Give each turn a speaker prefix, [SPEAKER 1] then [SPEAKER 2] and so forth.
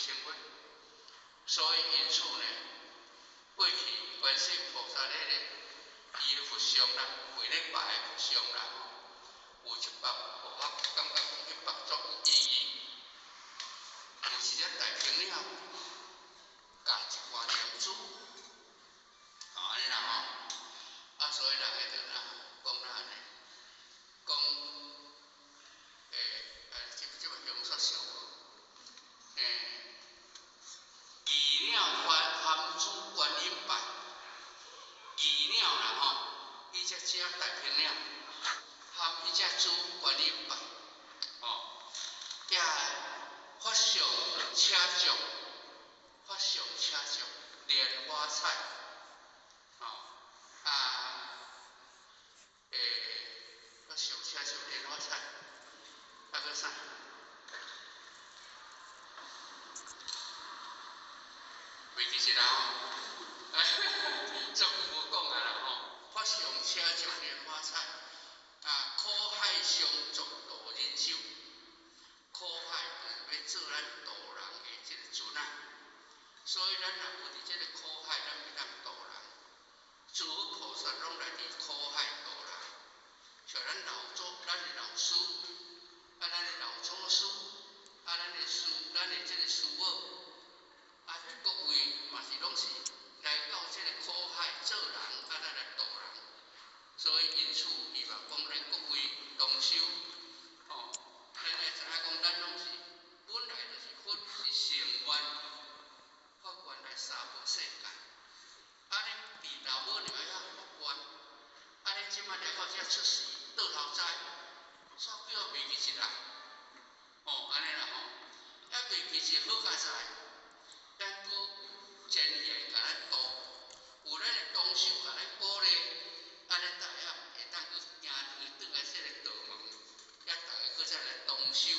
[SPEAKER 1] 成分。所以因此呢，过去观世菩萨伊的佛像啦，每礼拜的佛像啦，有一百，我感觉有一百足有意义。有一只大平鸟，加一罐念珠，安尼啦吼。所以人个就讲咱呢，讲即个用说上，鱼鸟含珠观音牌，鱼鸟啦吼，伊只大平鸟含伊只珠观音牌，法上车将，法上车将莲花彩，法上车将莲花彩，个啥？袂记一啦这无讲啊啦吼，法上车将莲花彩，苦海上作渡人舟，苦海就是要做咱渡人的即个船啊，所以咱若有伫即个苦海，咱要当渡人，诸佛菩萨拢来伫苦海渡人，像咱的老师，咱的老祖师，咱的即个师母。各位嘛是拢是来到这个苦海做人，咱来渡人，所以因此伊嘛讲咱各位同修，咱会知影讲咱拢是本来就是佛是成愿，发愿来三宝世界，尼伫老母娘遐发愿，尼即摆来到遮出世，倒头栽，煞叫袂记一人，安尼啦吼，还袂记一好佳哉。咱阁有前言甲咱度，有咱的同修甲咱鼓励，安尼大家会当阁行转来这个道门，大家阁再来同修。